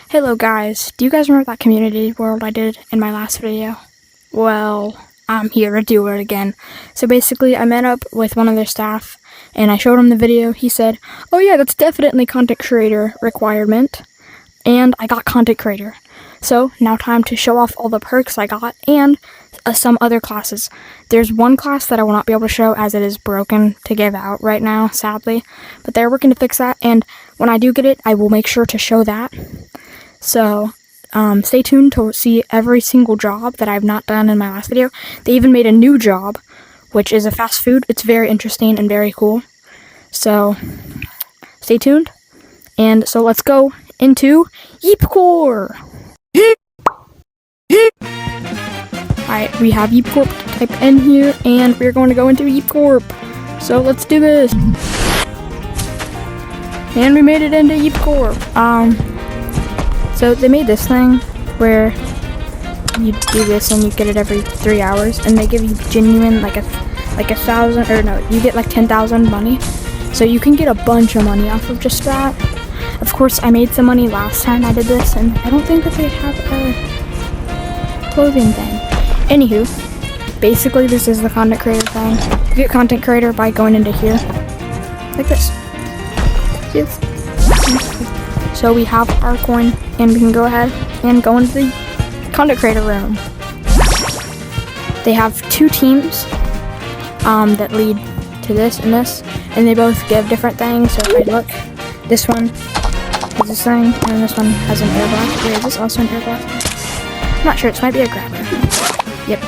Hello guys, do you guys remember that community world I did in my last video? Well, I'm here to do it again. So basically, I met up with one of their staff, and I showed him the video. He said, oh yeah, that's definitely content creator requirement. And I got content creator. So, now time to show off all the perks I got, and some other classes. There's one class that I will not be able to show as it is broken to give out right now, sadly. But they're working to fix that, and when I do get it, I will make sure to show that. So, stay tuned to see every single job that I've not done in my last video. They even made a new job, which is a fast food. It's very interesting and very cool. So, stay tuned. And so let's go into YeepCorp. Alright, we have YeepCorp type in here, and we're going to go into YeepCorp. So let's do this. And we made it into YeepCorp. So they made this thing where you do this and you get it every 3 hours, and they give you genuine like a thousand, or no, you get like 10,000 money. So you can get a bunch of money off of just that. Of course, I made some money last time I did this, and I don't think that they have a clothing thing. Anywho, basically this is the content creator thing. You get content creator by going into here, like this. See this? So we have our coin, and we can go ahead and go into the content creator room. They have two teams that lead to this and this, and they both give different things. So if I look, this one is this thing, and this one has an air blast. Wait, is this also an air blast? I'm not sure, this might be a grabber. Yep,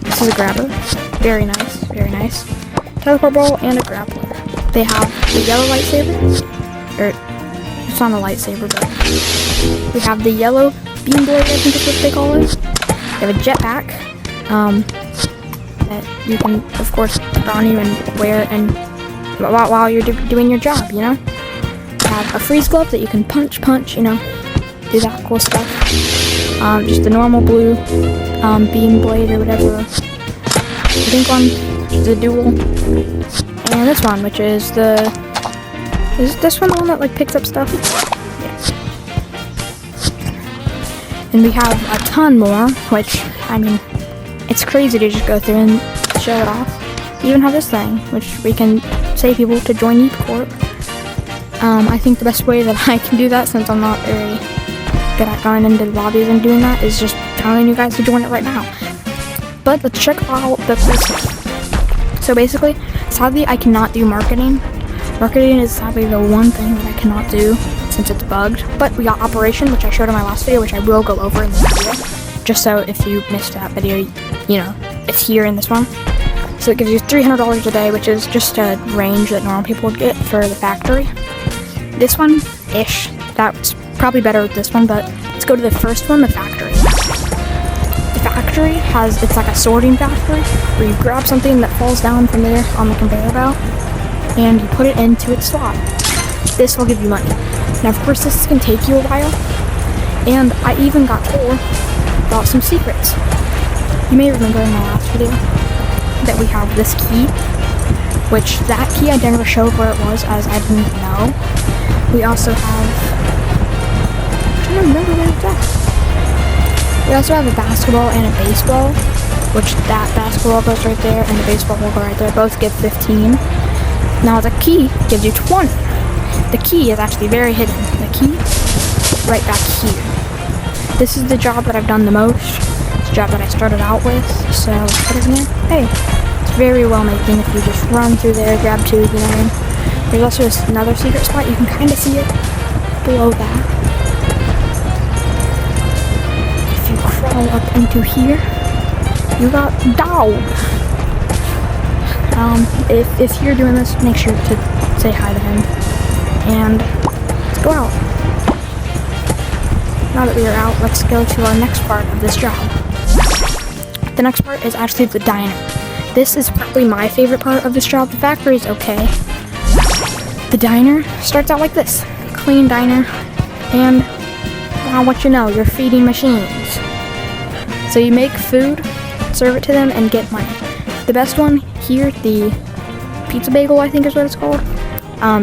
this is a grabber. Very nice, very nice. Teleport ball and a grappler. They have the yellow lightsaber, or it's not a lightsaber, but we have the yellow beam blade, I think is what they call it. They have a jetpack that you can, of course, put on you and wear and while you're doing your job, you know. They have a freeze glove that you can punch, you know, do that cool stuff. Just the normal blue beam blade or whatever. The pink one, the dual, and this one, which is the. Is this one the one that like picks up stuff? Yes. And we have a ton more, which, I mean, it's crazy to just go through and show it off. We even have this thing, which we can say people to join YeepCorp. I think the best way that I can do that, since I'm not very good at going into lobbies and doing that, is just telling you guys to join it right now. But let's check out the cool stuff. So basically, sadly I cannot do marketing. Marketing is sadly the one thing that I cannot do since it's bugged. But we got operation, which I showed in my last video, which I will go over in this video. Just so if you missed that video, you know, it's here in this one. So it gives you $300 a day, which is just a range that normal people would get for the factory. This one-ish, that's probably better with this one, but let's go to the first one, the factory. The factory has, it's like a sorting factory, where you grab something that falls down from there on the conveyor belt, and you put it into its slot. This will give you money. Now, of course, this can take you a while, and I even got told about some secrets. You may remember in my last video that we have this key, which that key I never showed where it was, as I didn't know. We also have, I don't remember where it's at. We also have a basketball and a baseball, which that basketball goes right there, and the baseball will go right there. Both give 15. Now the key gives you 20. The key is actually very hidden. The key is right back here. This is the job that I've done the most. It's the job that I started out with. So put it in there. Hey, it's very well making if you just run through there, grab two, you know what I mean? There's also another secret spot. You can kind of see it below that. If you crawl up into here, you got dog. If you're doing this, make sure to say hi to him. And let's go out. Now that we are out, let's go to our next part of this job. The next part is actually the diner. This is probably my favorite part of this job. The factory is okay. The diner starts out like this. Clean diner. And now what you know, you're feeding machines. So you make food, serve it to them, and get money. The best one here, the pizza bagel, I think is what it's called,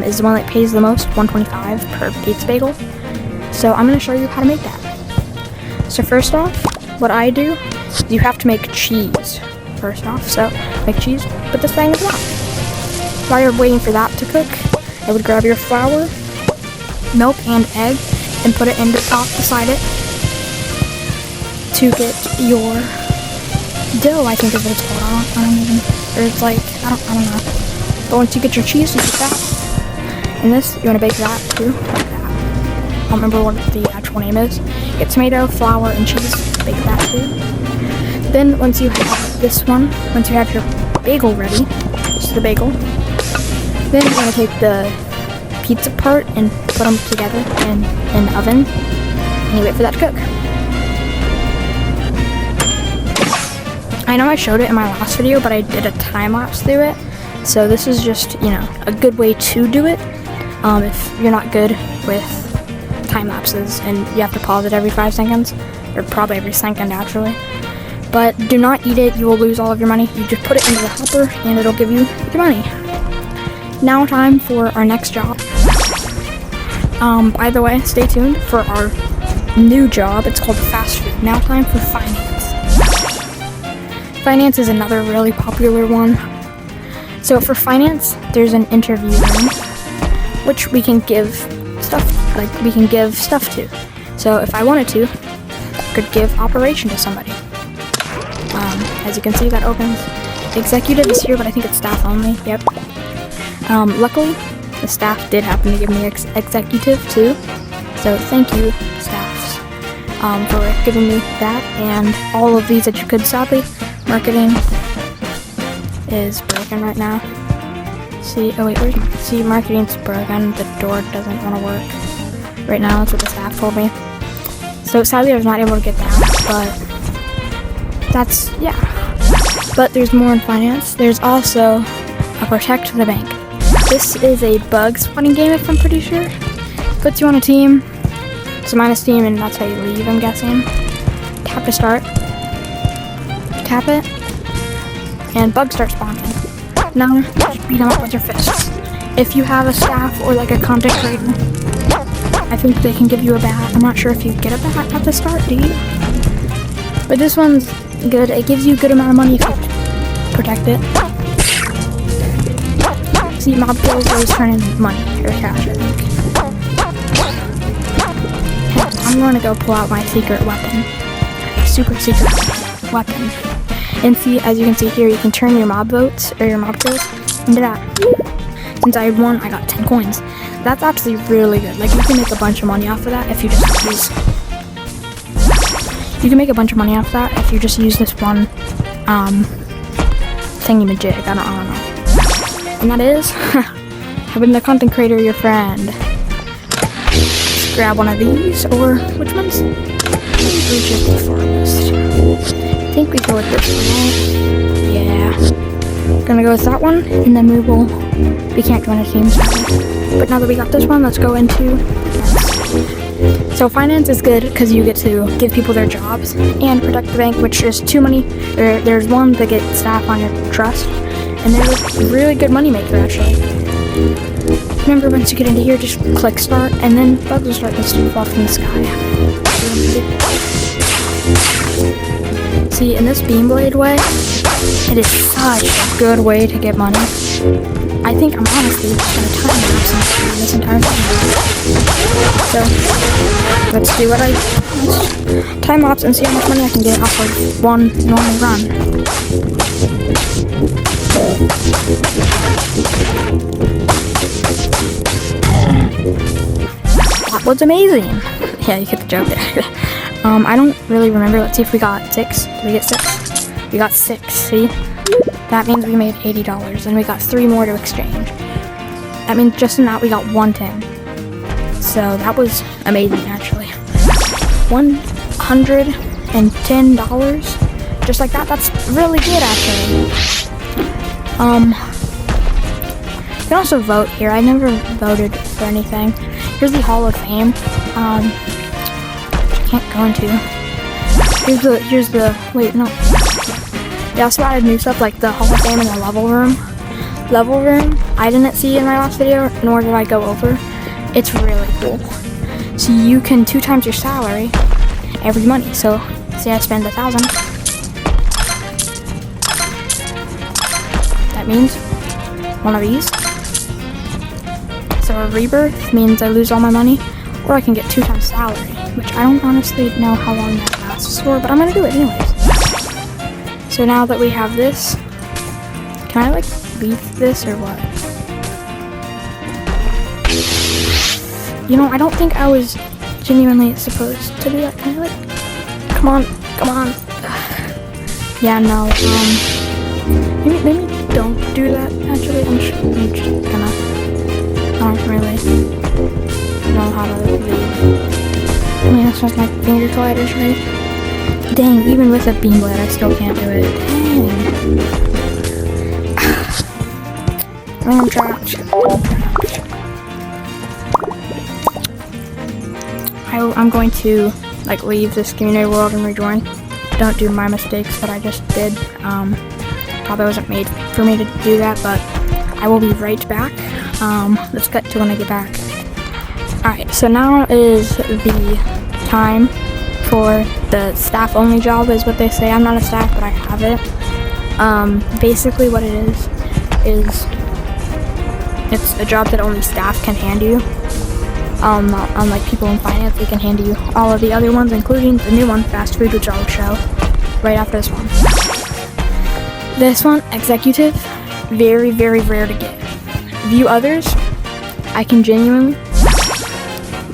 is the one that pays the most, $125 per pizza bagel. So I'm going to show you how to make that. So first off, what I do, you have to make cheese first off. So make cheese, put this thing in the pot. While you're waiting for that to cook, I would grab your flour, milk, and egg, and put it in the pot beside it to get your dough, I think is what it's called. I don't even, or it's like, I don't know. But once you get your cheese, you put that. And this, you want to bake that too, like that. I don't remember what the actual name is. Get tomato, flour, and cheese, bake that too. Then once you have this one, once you have your bagel ready, this is the bagel, then you're going to take the pizza part and put them together in the oven, and you wait for that to cook. I know I showed it in my last video, but I did a time lapse through it, so this is just, you know, a good way to do it if you're not good with time lapses and you have to pause it every 5 seconds, or probably every second actually. But do not eat it, you will lose all of your money. You just put it into the hopper and it'll give you your money. Now time for our next job. By the way, stay tuned for our new job. It's called fast food. Now time for finance. Finance is another really popular one. So for finance, there's an interview room, which we can give stuff to. So if I wanted to, I could give operation to somebody. As you can see, that opens. Executive is here, but I think it's staff only. Yep. Luckily, the staff did happen to give me executive too. So thank you, staffs, for giving me that and all of these that you could. Sadly, marketing is broken right now. See, oh wait, see, marketing's broken. The door doesn't want to work right now. That's what the staff told me. So sadly, I was not able to get that, but that's, yeah. But there's more in finance. There's also a protect the bank. This is a bug spotting game, if I'm pretty sure. Puts you on a team. It's a minus team, and that's how you leave, I'm guessing. Tap to start. Tap it. And bugs start spawning. Now, just beat them up with your fists. If you have a staff or like a content creator, I think they can give you a bat. I'm not sure if you get a bat at the start, do you? But this one's good. It gives you a good amount of money if you protect it. See, mob kills always turn in money or cash, I think. I'm going to go pull out my secret weapon. Super secret weapon. And see, as you can see here, you can turn your mob votes or your mob kills into that. Since I won, I got 10 coins. That's actually really good. Like, you can make a bunch of money off of that if you just use... You can make a bunch of money off that if you just use this one, thingy-majig. I don't know. And that is, having the content creator your friend. Just grab one of these, or which ones? Which is the farthest? I think we go with this one, right? Yeah. Gonna go with that one, and then we can't join a team. But now that we got this one, let's go into So finance is good because you get to give people their jobs and protect the bank, which is too many. There's one to get staff on your trust, and they're a really good money maker actually. Remember, once you get into here, just click start, and then bugs will start to fall from the sky. See, in this beam blade way, it is such a good way to get money. I think I'm honestly just gonna time lapse this entire thing. So let's do what time lapse and see how much money I can get off of one normal run. That was amazing. Yeah, you get the joke there. I don't really remember. Let's see if we got 6. Did we get 6? We got 6, see? That means we made $80, and we got 3 more to exchange. That means just in that we got 110. So that was amazing, actually. $110, just like that. That's really good, actually. You can also vote here. I never voted for anything. Here's the Hall of Fame. I can't go into. Here's the. Wait, no. They also added new stuff like the Hall of Fame and the level room. Level room, I didn't see in my last video, nor did I go over. It's really cool. So you can 2 times your salary every money. So say I spend 1,000. That means one of these. So a rebirth means I lose all my money, or I can get 2 times salary, which I don't honestly know how long that lasts for, but I'm gonna do it anyways. So now that we have this, can I like leave this or what? You know, I don't think I was genuinely supposed to do that. Can I like, come on. Yeah, no, maybe don't do that, actually. I'm just gonna, I don't really know how to leave. I mean, that's just my finger colliders, right? Dang, even with a beam blade, I still can't do it. Dang. I'm trapped. I'm going to like leave this community world and rejoin. Don't do my mistakes that I just did. Probably wasn't made for me to do that, but I will be right back. Let's get to when I get back. Alright, so now is the time for the staff only job, is what they say. I'm not a staff, but I have it. Basically what it is it's a job that only staff can hand you. Unlike people in finance, they can hand you all of the other ones, including the new one, fast food, which I'll show right after this one. This one, executive, very, very rare to get. View others, I can genuinely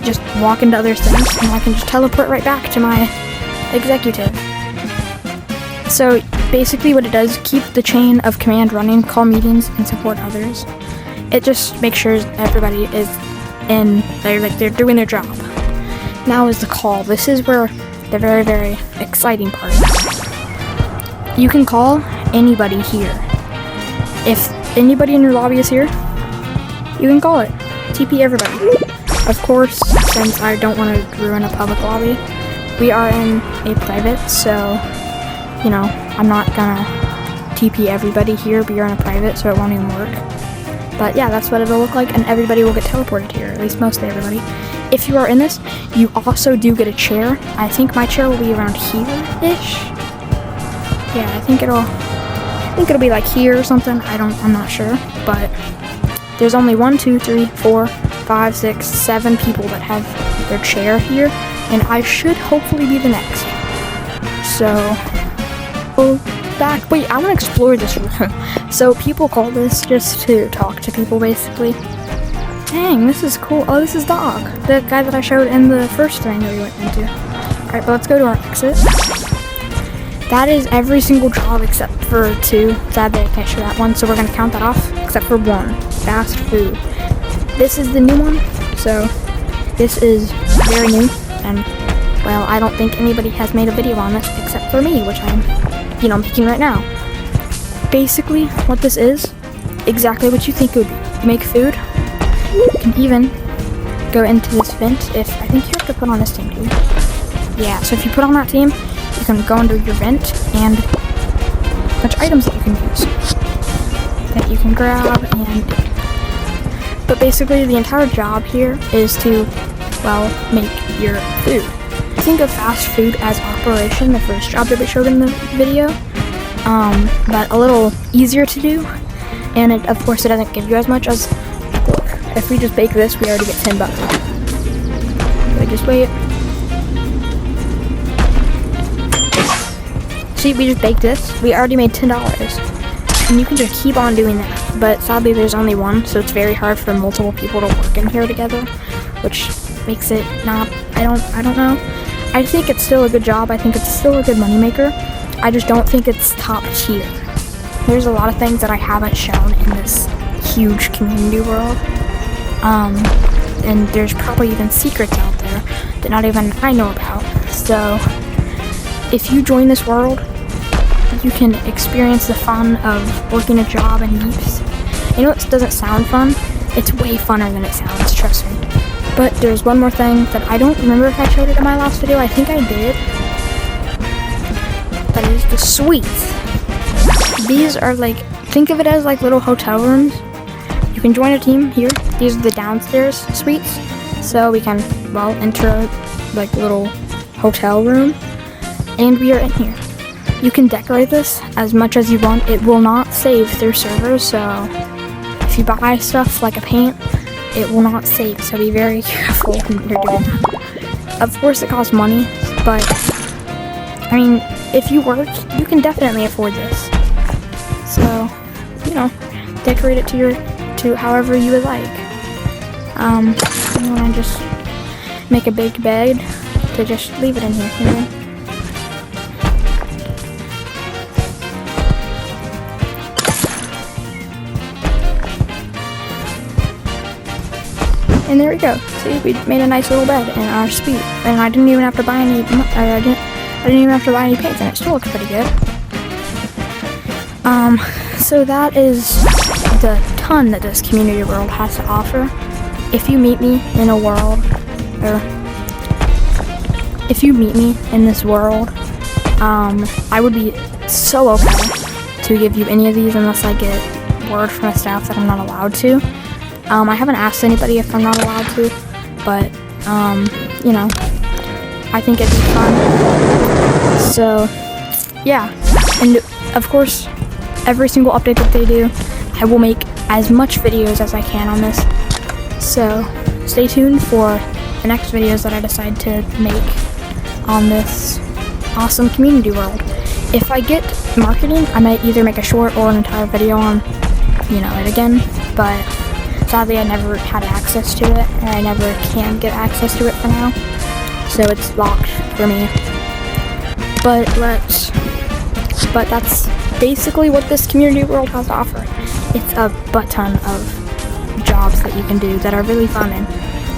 just walk into other things and I can just teleport right back to my executive. So basically what it does, keep the chain of command running, call meetings, and support others. It just makes sure everybody is in, they're doing their job. Now is the call. This is where the very, very exciting part is. You can call anybody here. If anybody in your lobby is here, you can call it. TP everybody. Of course, since I don't want to ruin a public lobby, we are in a private, so, you know, I'm not gonna TP everybody here, but you're in a private, so it won't even work. But yeah, that's what it'll look like, and everybody will get teleported here, at least mostly everybody. If you are in this, you also do get a chair. I think my chair will be around here-ish. Yeah, I think it'll be like here or something. I'm not sure, but there's only 1, 2, 3, 4, 5, 6, 7 people that have their chair here, and I should hopefully be the next. So, back. Wait, I want to explore this room. So people call this just to talk to people, basically. Dang, this is cool. Oh, this is Dog, the guy that I showed in the first thing that we went into. Alright, but let's go to our exit. That is every single job except for 2. Sadly, I can't show that one, so we're going to count that off, except for 1. Fast food. This is the new one, so this is very new, and, well, I don't think anybody has made a video on this except for me, which I'm making right now. Basically, what this is, exactly what you think it would be. You make food. You can even go into this vent if, I think you have to put on this team too. Yeah, so if you put on that team, you can go into your vent and a bunch of items that you can use. That you can grab and... But basically, the entire job here is to, well, make your food. Think of fast food as operation, the first job that we showed in the video, but a little easier to do, and of course it doesn't give you as much as, look, if we just bake this, we already get $10. So just wait. See, we just baked this, we already made $10, and you can just keep on doing that, but sadly there's only one, so it's very hard for multiple people to work in here together, which makes it not, I don't know. I think it's still a good job. I think it's still a good moneymaker. I just don't think it's top tier. There's a lot of things that I haven't shown in this huge community world. And there's probably even secrets out there that not even I know about. So, if you join this world, you can experience the fun of working a job in Yeeps. I know it doesn't sound fun. It's way funner than it sounds, trust me. But there's one more thing that I don't remember if I showed it in my last video. I think I did. That is the suites. These are like, think of it as like little hotel rooms. You can join a team here. These are the downstairs suites. So we can well, enter a like little hotel room, and we are in here. You can decorate this as much as you want. It will not save through servers, so if you buy stuff like a paint, it will not save, so be very careful when you're doing that. Of course it costs money, but I mean, if you work, you can definitely afford this. So, you know, decorate it to however you would like. You wanna just make a big bed to just leave it in here, you know? And there we go. See, we made a nice little bed in our suite, and I didn't even have to buy any. I didn't even have to buy any paint, and it still looks pretty good. So that is the ton that this community world has to offer. If you meet me in a world, or if you meet me in this world, I would be so okay to give you any of these unless I get word from the staff that I'm not allowed to. I haven't asked anybody if I'm not allowed to, but, you know, I think it'd be fun. So, yeah. And, of course, every single update that they do, I will make as much videos as I can on this. So, stay tuned for the next videos that I decide to make on this awesome community world. If I get marketing, I might either make a short or an entire video on, you know, it again, but sadly, I never had access to it, and I never can get access to it for now, so it's locked for me. But that's basically what this community world has to offer. It's a butt ton of jobs that you can do that are really fun, and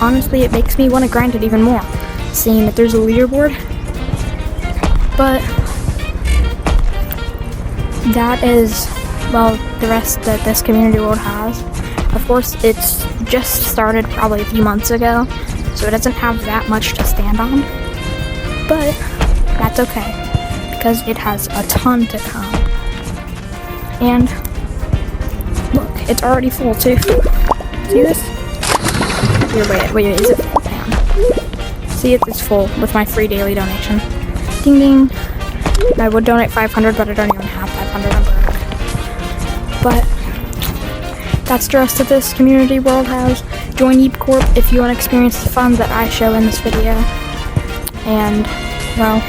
honestly, it makes me want to grind it even more, seeing that there's a leaderboard. But that is, well, the rest that this community world has. Of course, it's just started probably a few months ago, so it doesn't have that much to stand on, but that's okay, because it has a ton to come. And look, it's already full too. See this? Here, wait, is it full? Damn. See, it's full with my free daily donation. Ding ding. I would donate 500, but I don't even have 500 on Berg. But that's the rest of this community world has. Join YeepCorp if you want to experience the fun that I show in this video. And, well,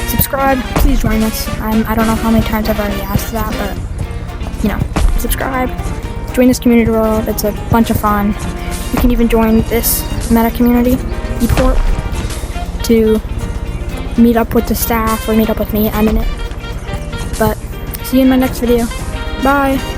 subscribe. Please join us. I don't know how many times I've already asked that, but, you know, subscribe. Join this community world. It's a bunch of fun. You can even join this meta community, YeepCorp, to meet up with the staff or meet up with me. I'm in it. But, see you in my next video. Bye!